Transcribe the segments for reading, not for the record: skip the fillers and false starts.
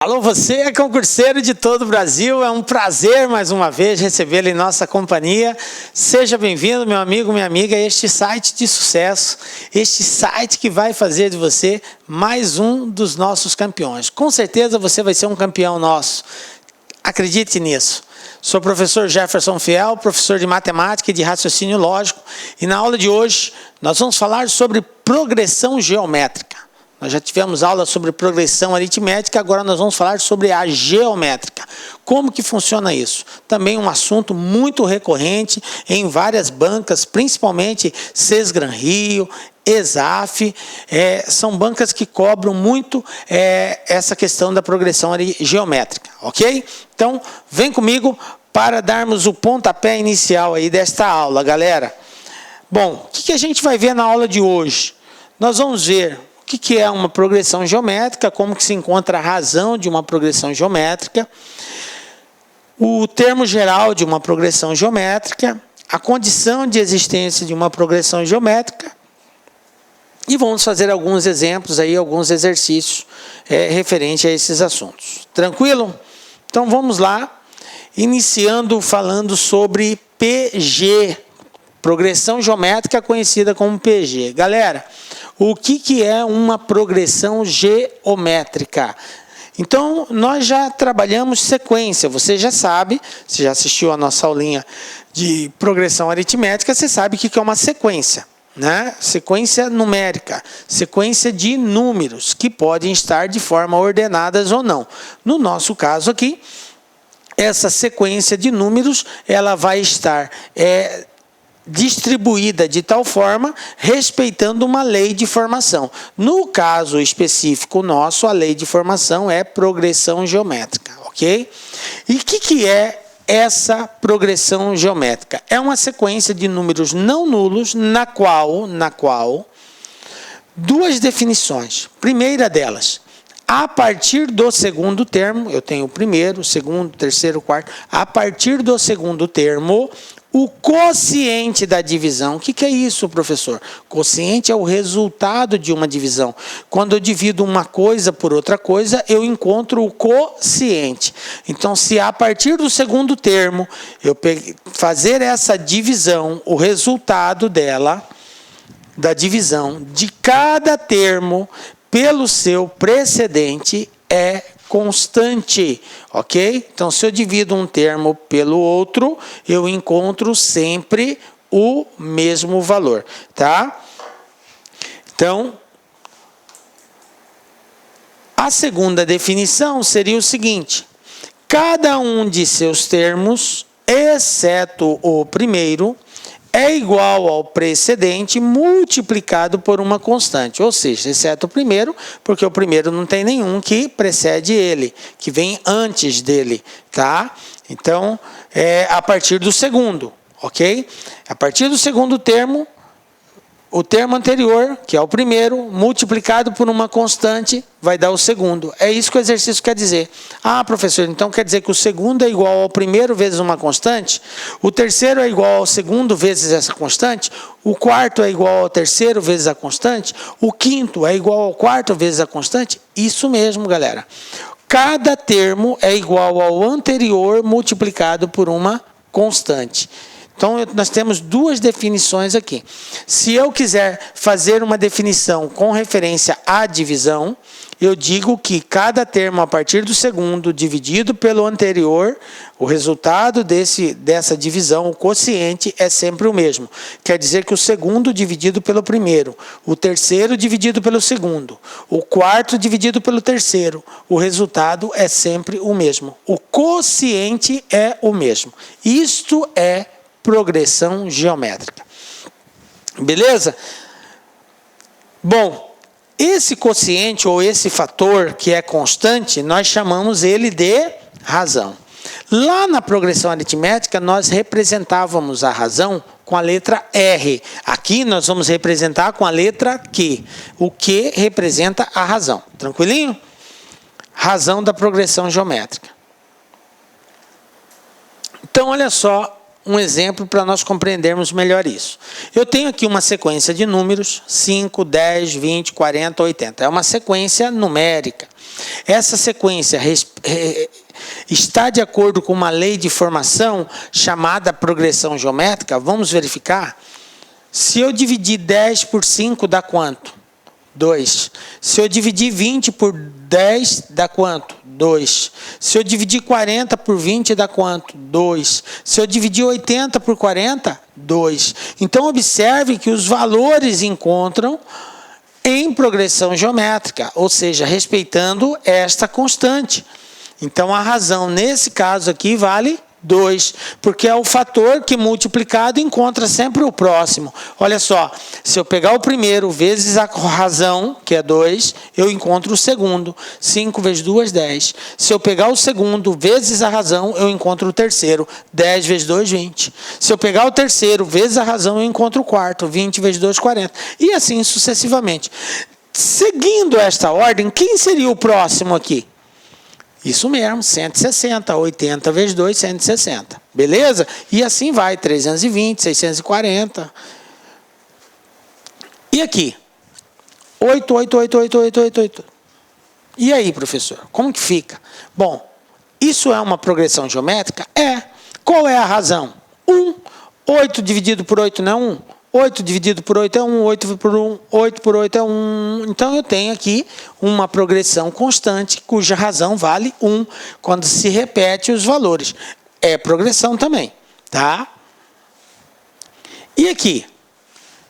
Alô, você é concurseiro de todo o Brasil, é um prazer mais uma vez recebê-lo em nossa companhia. Seja bem-vindo, meu amigo, minha amiga, a este site de sucesso, este site que vai fazer de você mais um dos nossos campeões. Com certeza você vai ser um campeão nosso, acredite nisso. Sou o professor Jefferson Fiel, professor de matemática e de raciocínio lógico, e na aula de hoje nós vamos falar sobre progressão geométrica. Nós já tivemos aula sobre progressão aritmética, agora nós vamos falar sobre a geométrica. Como que funciona isso? Também um assunto muito recorrente em várias bancas, principalmente Sesgran Rio, ESAF, são bancas que cobram muito essa questão da progressão geométrica, ok? Então, vem comigo para darmos o pontapé inicial aí desta aula, galera. Bom, o que a gente vai ver na aula de hoje? Nós vamos ver o que é uma progressão geométrica, como que se encontra a razão de uma progressão geométrica, o termo geral de uma progressão geométrica, a condição de existência de uma progressão geométrica, e vamos fazer alguns exemplos aí, alguns exercícios referentes a esses assuntos. Tranquilo? Então vamos lá, iniciando falando sobre PG, progressão geométrica conhecida como PG. Galera, o que é uma progressão geométrica? Então, nós já trabalhamos sequência, você já sabe, você já assistiu a nossa aulinha de progressão aritmética, você sabe o que é uma sequência, né? Sequência numérica, sequência de números, que podem estar de forma ordenadas ou não. No nosso caso aqui, essa sequência de números, ela vai estar distribuída de tal forma, respeitando uma lei de formação. No caso específico nosso, a lei de formação é progressão geométrica, ok? E o que é essa progressão geométrica? É uma sequência de números não nulos, na qual duas definições. Primeira delas, a partir do segundo termo, eu tenho o primeiro, o segundo, o terceiro, o quarto, a partir do segundo termo, o quociente da divisão. O que é isso, professor? Quociente é o resultado de uma divisão. Quando eu divido uma coisa por outra coisa, eu encontro o quociente. Então, se a partir do segundo termo, eu fazer essa divisão, o resultado dela, da divisão de cada termo pelo seu precedente é constante, ok? Então, se eu divido um termo pelo outro, eu encontro sempre o mesmo valor, tá? Então, a segunda definição seria o seguinte: cada um de seus termos, exceto o primeiro, é igual ao precedente multiplicado por uma constante, ou seja, exceto o primeiro, porque o primeiro não tem nenhum que precede ele, que vem antes dele, tá? Então, a partir do segundo, ok? A partir do segundo termo, o termo anterior, que é o primeiro, multiplicado por uma constante, vai dar o segundo. É isso que o exercício quer dizer. Ah, professor, então quer dizer que o segundo é igual ao primeiro vezes uma constante? O terceiro é igual ao segundo vezes essa constante? O quarto é igual ao terceiro vezes a constante? O quinto é igual ao quarto vezes a constante? Isso mesmo, galera. Cada termo é igual ao anterior multiplicado por uma constante. Então, nós temos duas definições aqui. Se eu quiser fazer uma definição com referência à divisão, eu digo que cada termo a partir do segundo dividido pelo anterior, o resultado dessa divisão, o quociente, é sempre o mesmo. Quer dizer que o segundo dividido pelo primeiro, o terceiro dividido pelo segundo, o quarto dividido pelo terceiro, o resultado é sempre o mesmo. O quociente é o mesmo. Isto é progressão geométrica. Beleza? Bom, esse quociente ou esse fator que é constante, nós chamamos ele de razão. Lá na progressão aritmética, nós representávamos a razão com a letra R. Aqui nós vamos representar com a letra Q. O Q representa a razão. Tranquilinho? Razão da progressão geométrica. Então, olha só um exemplo para nós compreendermos melhor isso. Eu tenho aqui uma sequência de números, 5, 10, 20, 40, 80. É uma sequência numérica. Essa sequência está de acordo com uma lei de formação chamada progressão geométrica. Vamos verificar? Se eu dividir 10 por 5, dá quanto? 2. Se eu dividir 20 por 10, dá quanto? 2. Se eu dividir 40 por 20, dá quanto? 2. Se eu dividir 80 por 40, 2. Então, observe que os valores encontram em progressão geométrica, ou seja, respeitando esta constante. Então, a razão, nesse caso aqui, vale 2, porque é o fator que multiplicado encontra sempre o próximo. Olha só, se eu pegar o primeiro vezes a razão, que é 2, eu encontro o segundo. 5 vezes 2, 10. Se eu pegar o segundo vezes a razão, eu encontro o terceiro. 10 vezes 2, 20. Se eu pegar o terceiro vezes a razão, eu encontro o quarto. 20 vezes 2, 40. E assim sucessivamente. Seguindo esta ordem, quem seria o próximo aqui? Isso mesmo, 160, 80 vezes 2, 160. Beleza? E assim vai, 320, 640. E aqui? 8, 8, 8, 8, 8, 8, 8. E aí, professor? Como que fica? Bom, isso é uma progressão geométrica? É. Qual é a razão? 1. 8 dividido por 8 não é 1? 8 dividido por 8 é 1, 8 por 8 é 1. Então, eu tenho aqui uma progressão constante, cuja razão vale 1, quando se repete os valores. É progressão também, tá? E aqui?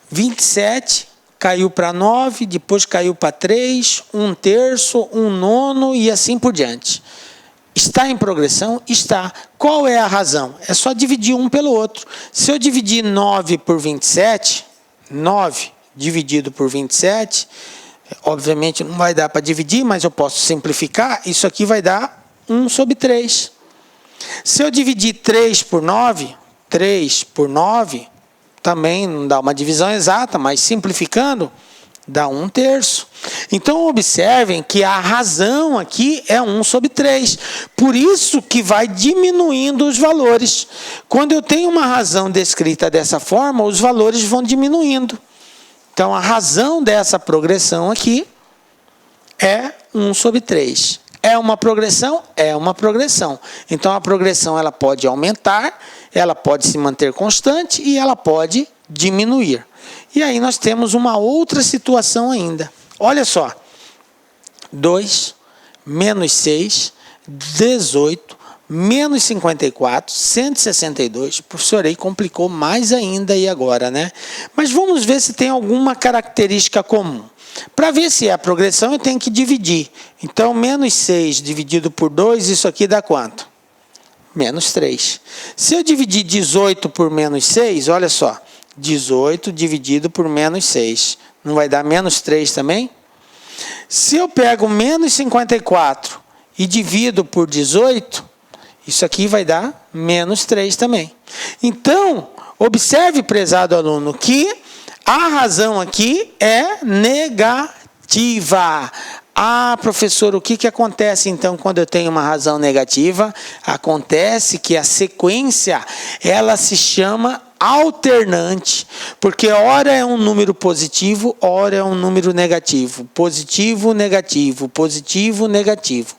27 caiu para 9, depois caiu para 3, 1/3, 1/9 e assim por diante. Está em progressão? Está. Qual é a razão? É só dividir um pelo outro. Se eu dividir 9 por 27, 9 dividido por 27, obviamente não vai dar para dividir, mas eu posso simplificar. Isso aqui vai dar 1/3. Se eu dividir 3 por 9, 3 por 9, também não dá uma divisão exata, mas simplificando, dá 1/3. Então, observem que a razão aqui é 1/3. Por isso que vai diminuindo os valores. Quando eu tenho uma razão descrita dessa forma, os valores vão diminuindo. Então, a razão dessa progressão aqui é 1/3. É uma progressão? É uma progressão. Então, a progressão ela pode aumentar, ela pode se manter constante e ela pode diminuir. E aí nós temos uma outra situação ainda. Olha só. 2, menos 6, 18, menos 54, 162. Professor, aí complicou mais ainda aí agora, né? Mas vamos ver se tem alguma característica comum. Para ver se é a progressão, eu tenho que dividir. Então, menos 6 dividido por 2, isso aqui dá quanto? Menos 3. Se eu dividir 18 por menos 6, olha só. 18 dividido por menos 6. Não vai dar menos 3 também? Se eu pego menos 54 e divido por 18, isso aqui vai dar menos 3 também. Então, observe, prezado aluno, que a razão aqui é negativa. Ah, professor, o que acontece então quando eu tenho uma razão negativa? Acontece que a sequência, ela se chama alternante, porque ora é um número positivo, ora é um número negativo. Positivo, negativo, positivo, negativo.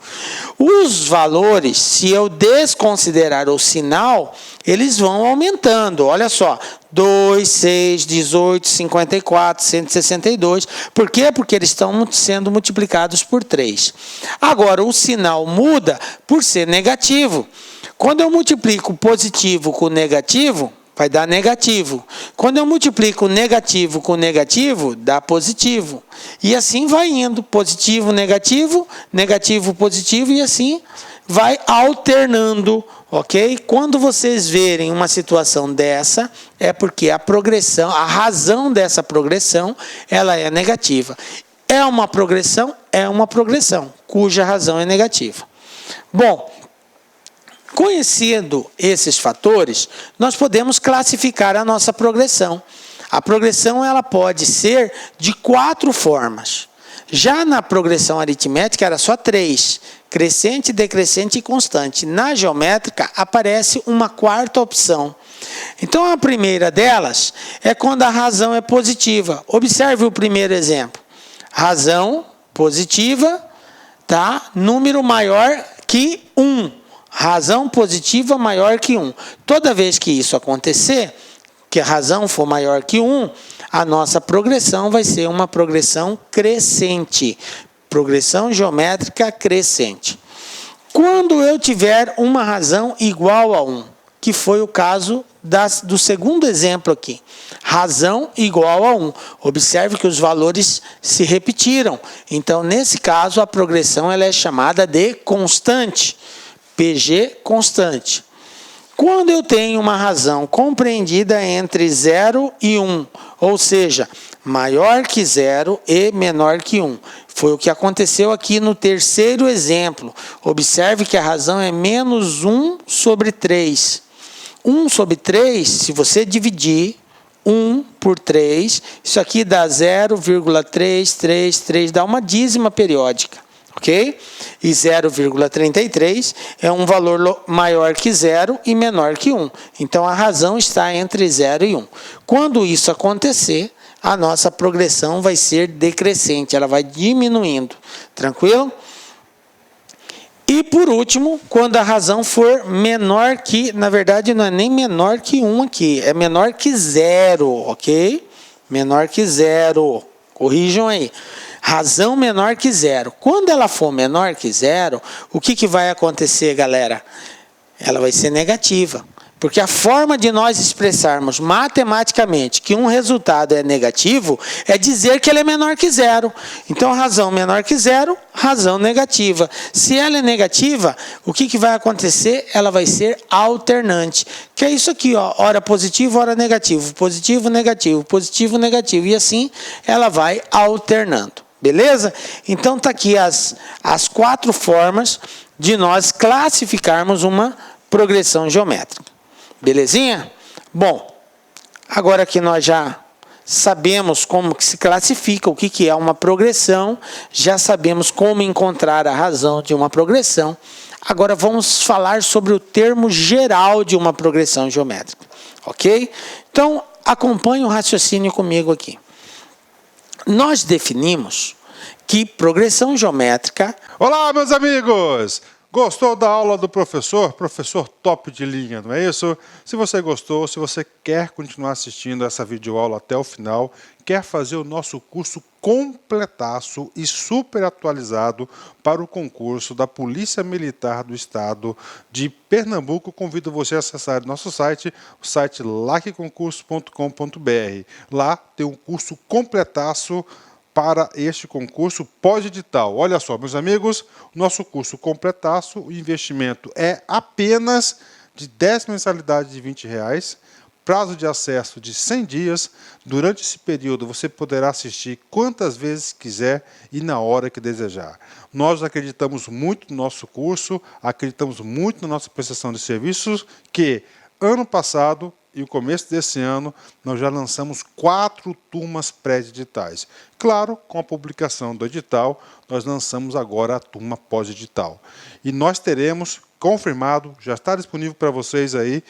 Os valores, se eu desconsiderar o sinal, eles vão aumentando. Olha só, 2, 6, 18, 54, 162. Por quê? Porque eles estão sendo multiplicados por 3. Agora, o sinal muda por ser negativo. Quando eu multiplico positivo com negativo, vai dar negativo. Quando eu multiplico negativo com negativo, dá positivo. E assim vai indo. Positivo, negativo, negativo, positivo, e assim vai alternando, ok? Quando vocês verem uma situação dessa, é porque a progressão, a razão dessa progressão, ela é negativa. É uma progressão, cuja razão é negativa. Bom, conhecendo esses fatores, nós podemos classificar a nossa progressão. A progressão ela pode ser de 4 formas. Já na progressão aritmética era só 3, crescente, decrescente e constante. Na geométrica aparece uma 4ª opção, Então, a primeira delas é quando a razão é positiva. Observe o primeiro exemplo. Razão positiva, tá? Número maior que 1. Razão positiva maior que 1. Toda vez que isso acontecer, que a razão for maior que 1, a nossa progressão vai ser uma progressão crescente. Progressão geométrica crescente. Quando eu tiver uma razão igual a 1, que foi o caso do segundo exemplo aqui. Razão igual a 1. Observe que os valores se repetiram. Então, nesse caso, a progressão ela é chamada de constante. PG constante. Quando eu tenho uma razão compreendida entre 0 e 1, ou seja, maior que 0 e menor que 1. Foi o que aconteceu aqui no terceiro exemplo. Observe que a razão é menos 1 sobre 3. 1 sobre 3, se você dividir 1 por 3, isso aqui dá 0,333, dá uma dízima periódica. Ok? E 0,33 é um valor maior que 0 e menor que 1. Então, a razão está entre 0 e 1. Quando isso acontecer, a nossa progressão vai ser decrescente, ela vai diminuindo. Tranquilo? E, por último, quando a razão for menor que, na verdade, não é nem menor que 1 aqui, é menor que 0, ok? Menor que 0. Corrijam aí. Razão menor que 0. Quando ela for menor que 0, o que vai acontecer, galera? Ela vai ser negativa. Porque a forma de nós expressarmos matematicamente que um resultado é negativo é dizer que ele é menor que 0. Então, razão menor que 0, razão negativa. Se ela é negativa, o que vai acontecer? Ela vai ser alternante. Que é isso aqui, ó, hora positivo, hora negativo. Positivo, negativo, positivo, negativo. E assim ela vai alternando. Beleza? Então, está aqui as 4 formas de nós classificarmos uma progressão geométrica. Belezinha? Bom, agora que nós já sabemos como que se classifica, o que é uma progressão, já sabemos como encontrar a razão de uma progressão, agora vamos falar sobre o termo geral de uma progressão geométrica. Ok? Então, acompanhe o raciocínio comigo aqui. Nós definimos que progressão geométrica... Olá, meus amigos! Gostou da aula do professor? Professor top de linha, não é isso? Se você gostou, se você quer continuar assistindo essa videoaula até o final, quer fazer o nosso curso completaço e super atualizado para o concurso da Polícia Militar do Estado de Pernambuco, convido você a acessar nosso site, o site lacconcurso.com.br. Lá tem um curso completaço para este concurso pós-edital. Olha só, meus amigos, nosso curso completaço, o investimento é apenas de 10 mensalidades de R$20, prazo de acesso de 100 dias. Durante esse período, você poderá assistir quantas vezes quiser e na hora que desejar. Nós acreditamos muito no nosso curso, acreditamos muito na nossa prestação de serviços, que ano passado e o começo desse ano, nós já lançamos 4 turmas pré-editais. Claro, com a publicação do edital, nós lançamos agora a turma pós-edital. E nós teremos, confirmado, já está disponível para vocês aí,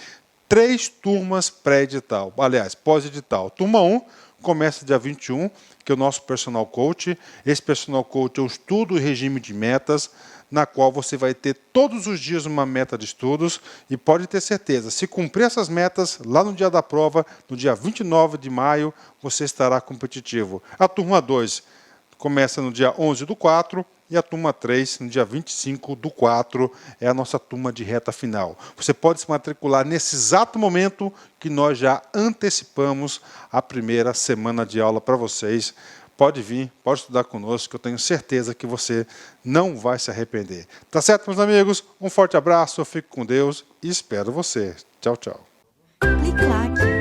3 turmas pré-edital. Aliás, pós-edital. Turma 1 começa dia 21, que é o nosso personal coach. Esse personal coach é o estudo e regime de metas, na qual você vai ter todos os dias uma meta de estudos e pode ter certeza, se cumprir essas metas, lá no dia da prova, no dia 29 de maio, você estará competitivo. A turma 2 começa no dia 11/4 e a turma 3 no dia 25/4 é a nossa turma de reta final. Você pode se matricular nesse exato momento que nós já antecipamos a primeira semana de aula para vocês. Pode vir, pode estudar conosco, que eu tenho certeza que você não vai se arrepender. Tá certo, meus amigos? Um forte abraço, eu fico com Deus e espero você. Tchau, tchau. Clique like.